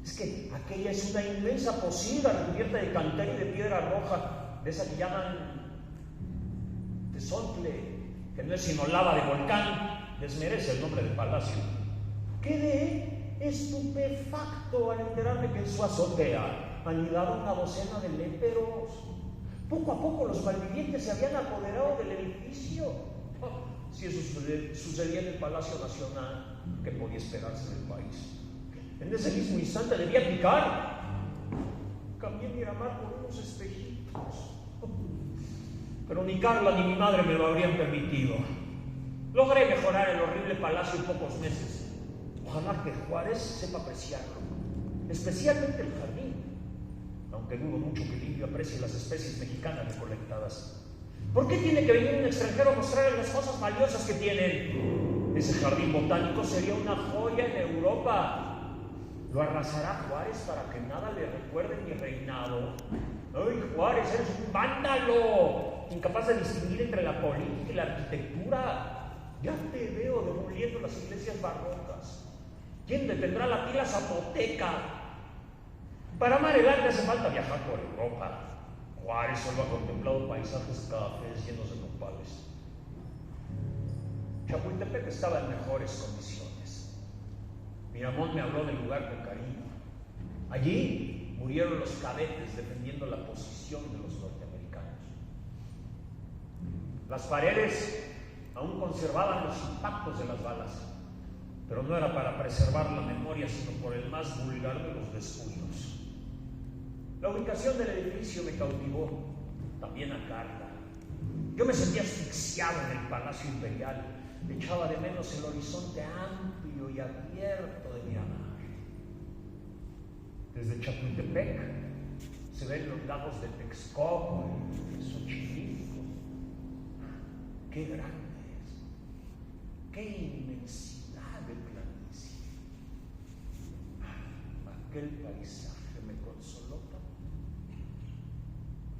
Es que aquella es una inmensa pocilga recubierta de cantera y de piedra roja, de esa que llaman tezontle, que no es sino lava de volcán. Desmerece el nombre del palacio. Quedé estupefacto al enterarme que en su azotea anidaba una docena de léperos. Poco a poco los malvivientes se habían apoderado del edificio. Si eso sucedía en el Palacio Nacional, ¿qué podía esperarse del país? En ese mismo instante debía picar. Cambié Miramar por unos espejitos. Pero ni Carla ni mi madre me lo habrían permitido. Logré mejorar el horrible palacio en pocos meses. Ojalá que Juárez sepa apreciarlo, especialmente el jardín, aunque dudo mucho que el indio aprecie las especies mexicanas recolectadas. ¿Por qué tiene que venir un extranjero a mostrarle las cosas valiosas que tienen? Ese jardín botánico sería una joya en Europa. Lo arrasará Juárez para que nada le recuerde mi reinado. ¡Ay, Juárez, eres un vándalo! Incapaz de distinguir entre la política y la arquitectura. Ya te veo demoliendo las iglesias barrocas. ¿Quién detendrá la pila zapoteca? Para amar el arte hace falta viajar por Europa. Juárez solo ha contemplado paisajes cafés llenos de nopales. Chapultepec estaba en mejores condiciones. Miramón me habló del lugar con cariño. Allí murieron los cadetes defendiendo la posición de los norteamericanos. Las paredes aún conservaban los impactos de las balas, pero no era para preservar la memoria, sino por el más vulgar de los descuidos. La ubicación del edificio me cautivó, también a Carla. Yo me sentía asfixiado en el Palacio Imperial, echaba de menos el horizonte amplio y abierto de Miramar. Desde Chapultepec se ven los lagos de Texcoco y Xochimilco. ¡Qué grande es! ¡Qué inmensidad de planicie! Aquel paisaje me consoló tanto.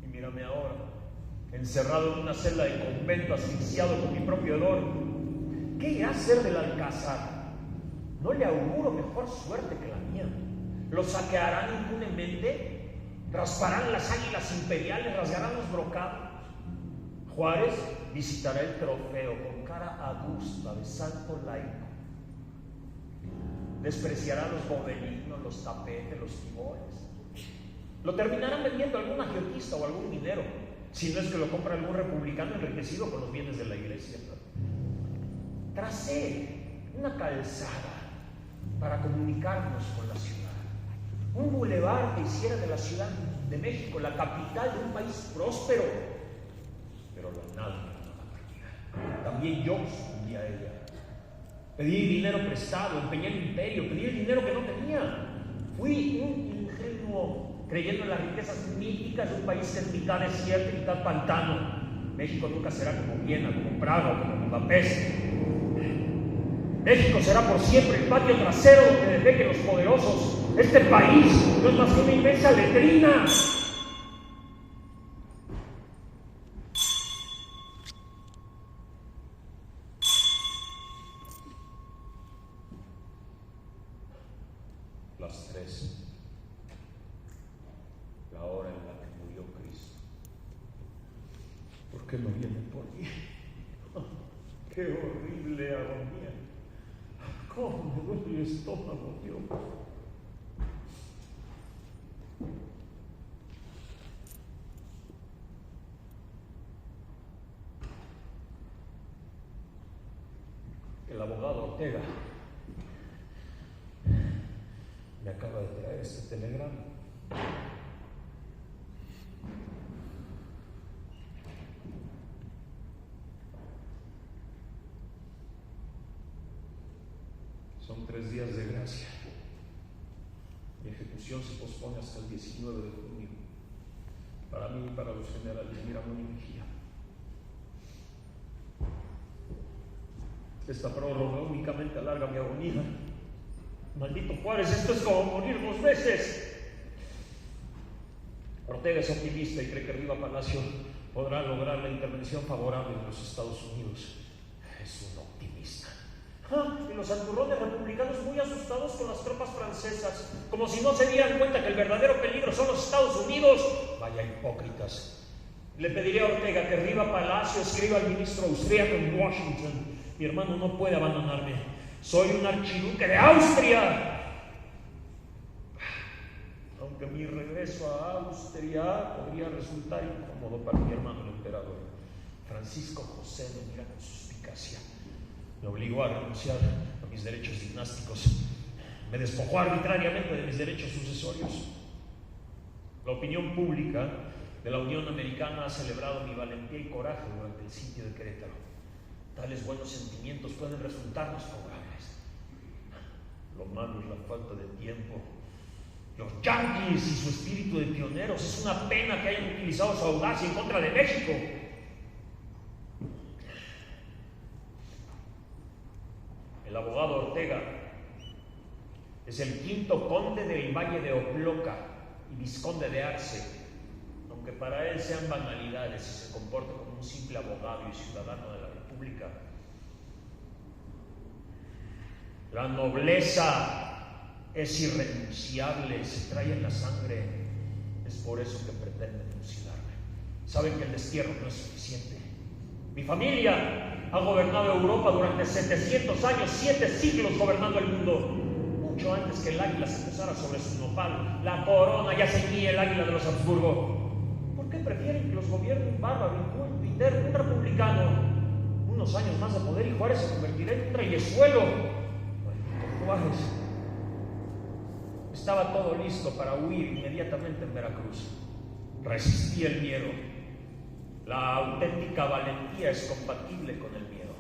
Y mírame ahora, encerrado en una celda de convento, asfixiado con mi propio hedor. ¿Qué irá a hacer del Alcázar? No le auguro mejor suerte que la mía. Lo saquearán impunemente, rasparán las águilas imperiales, rasgarán los brocados. Juárez visitará el trofeo con cara adusta de santo laico. Despreciará los bobelinos, los tapetes, los tibores. Lo terminarán vendiendo algún agiotista o algún minero, si no es que lo compra algún republicano enriquecido con los bienes de la iglesia. Tracé una calzada para comunicarnos con la ciudad. Un bulevar que hiciera de la Ciudad de México la capital de un país próspero. Pero la nada no la perdía. También yo sucumbí a ella. Pedí dinero prestado, empeñé el imperio, pedí el dinero que no tenía. Fui un ingenuo, creyendo en las riquezas míticas de un país que es mitad desierto y mitad pantano. México nunca será como Viena, como Praga o como Budapest. México será por siempre el patio trasero donde defequen los poderosos. Este país no es más que una inmensa letrina. Las 3, la hora en la que murió Cristo. ¿Por qué no viene por mí? ¡Qué horrible agonía! ¿Cómo me duele el estómago, Dios? El abogado Ortega me acaba de traer este telegrama. Son 3 días de gracia. Mi ejecución se pospone hasta el 19 de junio. Para mí y para los generales Miramón y Mejía. Esta prórroga únicamente alarga mi agonía. Maldito Juárez, esto es como morir 2 veces. Ortega es optimista y cree que Riva Palacio podrá lograr la intervención favorable de los Estados Unidos. Es un optimista. Y los santurrones republicanos muy asustados con las tropas francesas, como si no se dieran cuenta que el verdadero peligro son los Estados Unidos. Vaya hipócritas. Le pediré a Ortega que Riva Palacio escriba al ministro austríaco en Washington: mi hermano no puede abandonarme, soy un archiduque de Austria. Aunque mi regreso a Austria podría resultar incómodo para mi hermano el emperador, Francisco José me mira con suspicacia. Me obligó a renunciar a mis derechos dinásticos. Me despojó arbitrariamente de mis derechos sucesorios. La opinión pública de la Unión Americana ha celebrado mi valentía y coraje durante el sitio de Querétaro. Tales buenos sentimientos pueden resultarnos favorables. Lo malo es la falta de tiempo. Los yanquis y su espíritu de pioneros. Es una pena que hayan utilizado su audacia en contra de México. El abogado Ortega es el 5º conde del Valle de Oploca y vizconde de Arce, aunque para él sean banalidades y se comporte como un simple abogado y ciudadano de la República. La nobleza es irrenunciable, se trae en la sangre. Es por eso que pretenden fusilarme. Saben que el destierro no es suficiente. Mi familia ha gobernado Europa durante 700 años, 7 siglos gobernando el mundo. Mucho antes que el águila se posara sobre su nopal, la corona ya ceñía el águila de los Habsburgo. ¿Por qué prefieren que los gobierne un bárbaro, inculto, interno, un republicano? Unos años más de poder y Juárez se convertirá en un reyesuelo. Maldito Juárez. Estaba todo listo para huir inmediatamente en Veracruz. Resistí el miedo. La auténtica valentía es compatible con el miedo.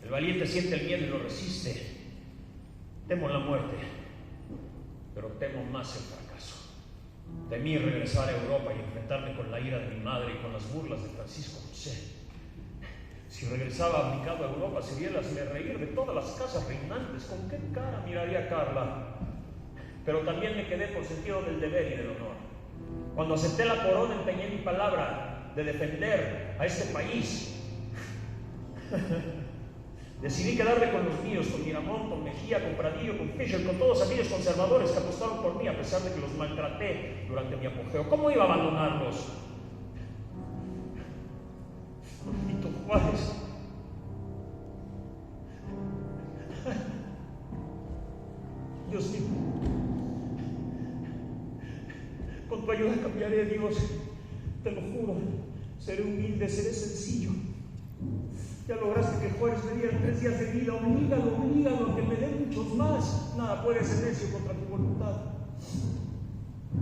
El valiente siente el miedo y lo resiste. Temo la muerte, pero temo más el fracaso. Temí regresar a Europa y enfrentarme con la ira de mi madre y con las burlas de Francisco José. Si regresaba abdicado a Europa, sería el hazmerreír de todas las casas reinantes. ¿Con qué cara miraría Carla? Pero también me quedé por sentido del deber y del honor. Cuando acepté la corona, empeñé mi palabra de defender a este país. Decidí quedarme con los míos, con Miramón, con Mejía, con Pradillo, con Fisher, con todos aquellos conservadores que apostaron por mí a pesar de que los maltraté durante mi apogeo. ¿Cómo iba a abandonarlos? Maldito Juárez. Dios mío, con tu ayuda cambiaré, Dios. Te lo juro, seré humilde, seré sencillo. Ya lograste que Juárez me diera 3 días de vida. Oblígalo a que me dé muchos más. Nada puede ser necio contra tu voluntad.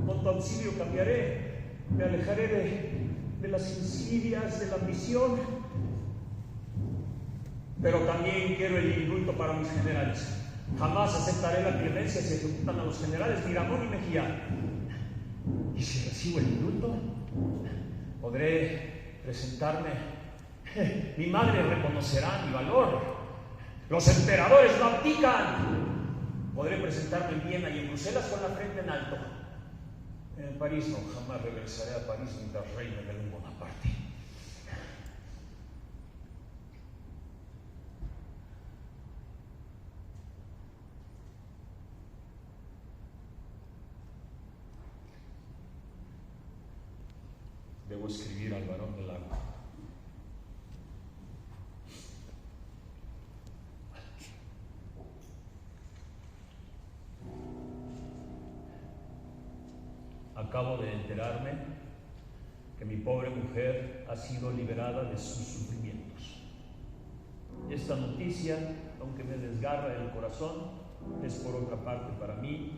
Con tu auxilio cambiaré. Me alejaré de las insidias, de la ambición. Pero también quiero el indulto para mis generales. Jamás aceptaré la clemencia si ejecutan a los generales Miramón y Mejía. Y si recibo el indulto, podré presentarme. Mi madre reconocerá mi valor. Los emperadores no abdican. Podré presentarme en Viena y en Bruselas con la frente en alto. En París no, jamás regresaré a París mientras reine Napoleón Bonaparte. Debo escribir al Barón del Lago. Acabo de enterarme que mi pobre mujer ha sido liberada de sus sufrimientos. Esta noticia, aunque me desgarra el corazón, es por otra parte para mí,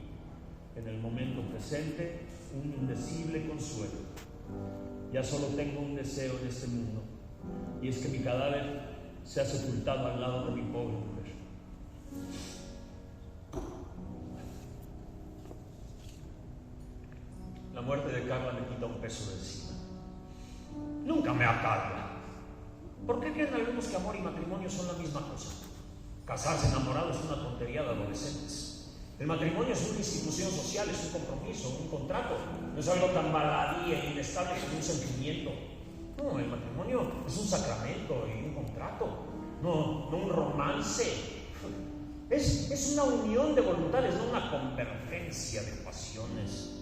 en el momento presente, un indecible consuelo. Ya solo tengo un deseo en este mundo, y es que mi cadáver sea sepultado al lado de mi pobre mujer. La muerte de Carla me quita un peso de encima. Nunca me acarga. ¿Por qué creen algunos que amor y matrimonio son la misma cosa? Casarse enamorado es una tontería de adolescentes. El matrimonio es una institución social, es un compromiso, un contrato. No es algo tan baladí e inestable como un sentimiento. No, el matrimonio es un sacramento y un contrato, no un romance. Es una unión de voluntades, no una convergencia de pasiones.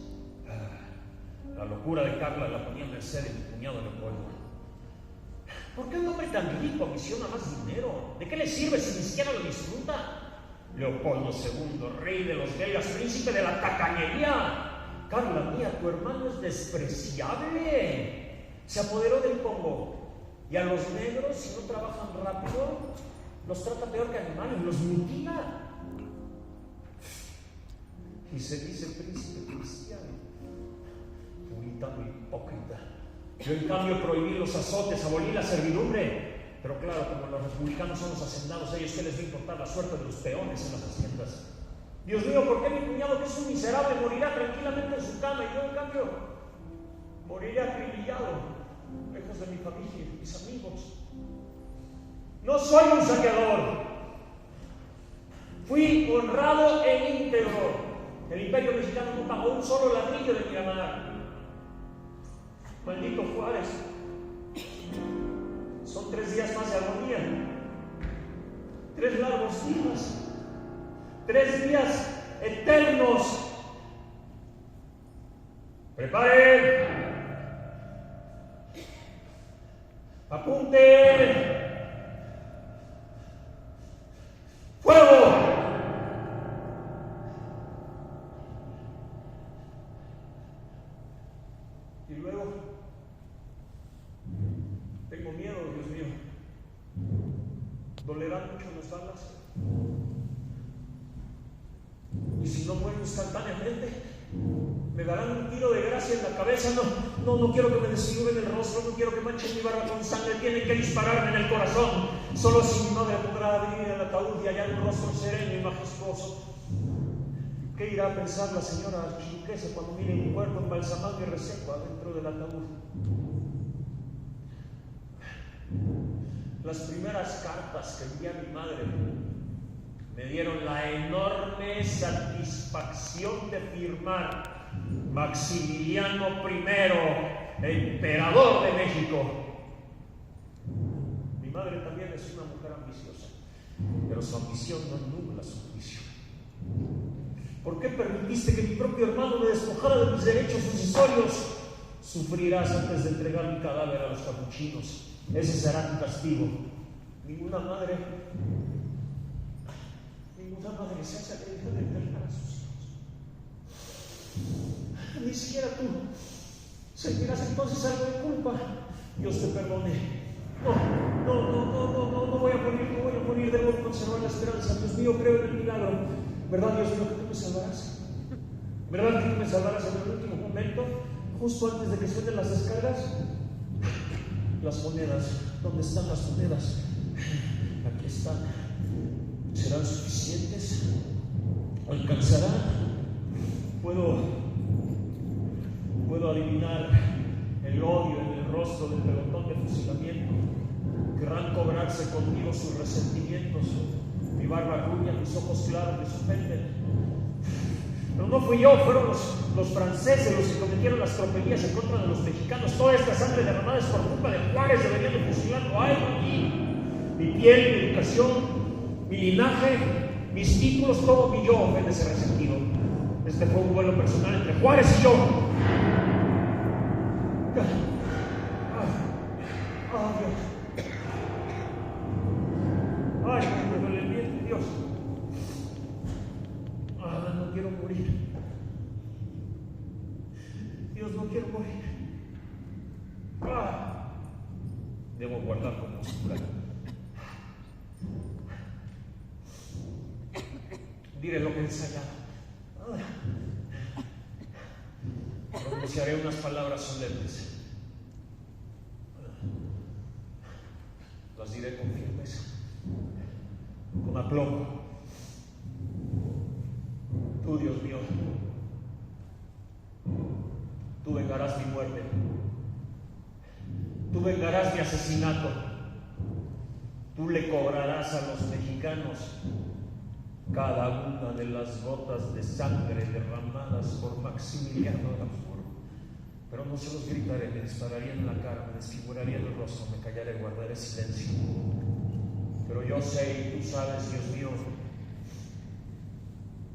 La locura de Carla la ponía a merced de mi cuñado Leopoldo. ¿Por qué un hombre tan rico ambiciona más dinero? ¿De qué le sirve si ni siquiera lo disfruta? Leopoldo II, rey de los belgas, príncipe de la tacañería. Carla mía, tu hermano es despreciable. Se apoderó del Congo. Y a los negros, si no trabajan rápido, los trata peor que animales, los mutila. Y se dice príncipe cristiano. Puritano hipócrita. Yo en cambio prohibí los azotes, abolí la servidumbre. Pero claro, como los republicanos son los hacendados, ellos qué les va a importar la suerte de los peones en las haciendas. Dios mío, ¿por qué mi cuñado, que es un miserable, morirá tranquilamente en su cama y yo en cambio moriré acribillado, lejos de mi familia y mis amigos? No soy un saqueador. Fui honrado e íntegro. El Imperio Mexicano no pagó un solo ladrillo de Miramar. Maldito Juárez. Son 3 días más de agonía. 3 largos días. 3 días eternos. ¡Preparen! ¡Apunten! ¡Fuego! Y luego, tengo miedo, Dios mío. ¿Dolerán mucho las balas? Y si no muero instantáneamente, me darán un tiro de gracia en la cabeza. No quiero que me desfiguren el rostro, no quiero que manchen mi barba con sangre. Tienen que dispararme en el corazón. Solo si mi madre podrá abrir el ataúd y hallar un rostro sereno y majestuoso. ¿Qué irá a pensar la señora archiduquesa cuando mire mi cuerpo embalsamado y reseco adentro del ataúd? Las primeras cartas que envié a mi madre me dieron la enorme satisfacción de firmar Maximiliano I, emperador de México. Mi madre también es una mujer ambiciosa, pero su ambición no nubla su juicio. ¿Por qué permitiste que mi propio hermano me despojara de mis derechos sucesorios? Sufrirás antes de entregar mi cadáver a los capuchinos. Ese será tu castigo. Ninguna madre se hace atrevida de enterrar a sus hijos. Ni siquiera tú sentirás entonces algo de culpa. Dios te perdone. No voy a morir, debo conservar la esperanza. Dios mío, creo en el milagro. ¿Verdad, Dios mío, que tú me salvarás? ¿Verdad que tú me salvarás en el último momento, justo antes de que suenen las descargas? Las monedas, ¿dónde están las monedas? Aquí están. ¿Serán suficientes? ¿Alcanzarán? Puedo adivinar el odio en el rostro del pelotón de fusilamiento. Querrán cobrarse conmigo sus resentimientos. Mi barba rubia, mis ojos claros les ofenden. Pero no fui yo, fueron los franceses los que cometieron las tropelías en contra de los mexicanos. Toda esta sangre derramada es por culpa de Juárez. Deberían de fusilarlo a él aquí. Mi piel, mi educación, mi linaje, mis títulos, todo mi yo ofende ese resentido. Este fue un vuelo personal entre Juárez y yo. Dios. Ay, me duele el vientre, Dios. No quiero morir. Dios, no quiero morir. Debo guardar compostura. ensayado. Pronunciaré unas palabras solemnes. Las diré con firmeza, con aplomo. Tú, Dios mío, tú vengarás mi muerte. Tú vengarás mi asesinato. Tú le cobrarás a los mexicanos cada una de las gotas de sangre derramadas por Maximiliano de Habsburgo. Pero no se los gritaré, me dispararía en la cara, me desfiguraría el rostro, me callaré, guardaré silencio. Pero yo sé, y tú sabes, Dios mío,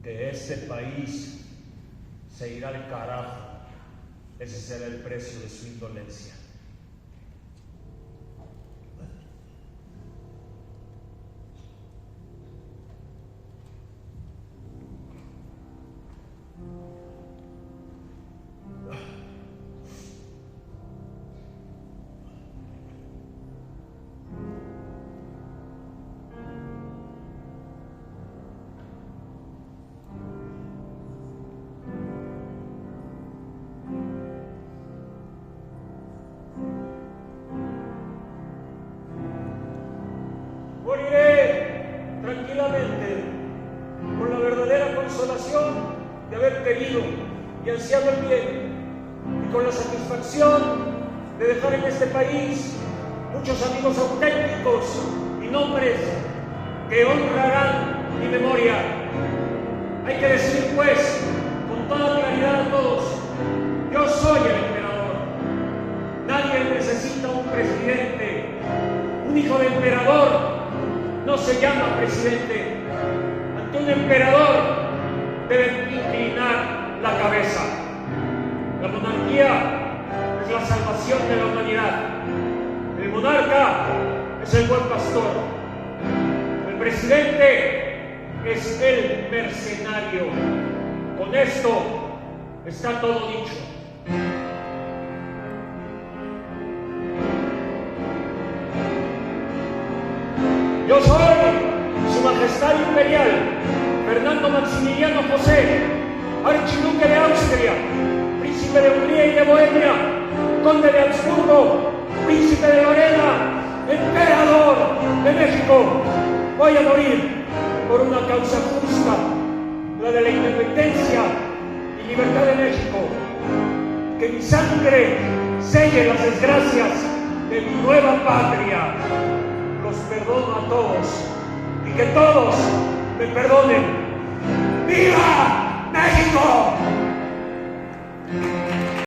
que este país se irá al carajo. Ese será el precio de su indolencia. Moriré tranquilamente con la verdadera consolación de haber querido y ansiado el bien, y con la satisfacción de dejar en este país muchos amigos auténticos y nombres que honrarán mi memoria. Hay que decir, pues, con toda claridad a todos: yo soy el emperador. Nadie necesita un presidente. Un hijo de emperador no se llama presidente. Ante un emperador deben inclinar la cabeza. La monarquía es la salvación de la humanidad. El monarca es el buen pastor. El presidente es el mercenario. Con esto está todo dicho. Yo soy Su Majestad Imperial Fernando Maximiliano José, Archiduque de Austria, Príncipe de Hungría y de Bohemia, Conde de Habsburgo, Príncipe de Lorena, Emperador de México. Voy a morir por una causa justa, la de la independencia y libertad de México. Que mi sangre selle las desgracias de mi nueva patria. Los perdono a todos y que todos me perdonen. ¡Viva México!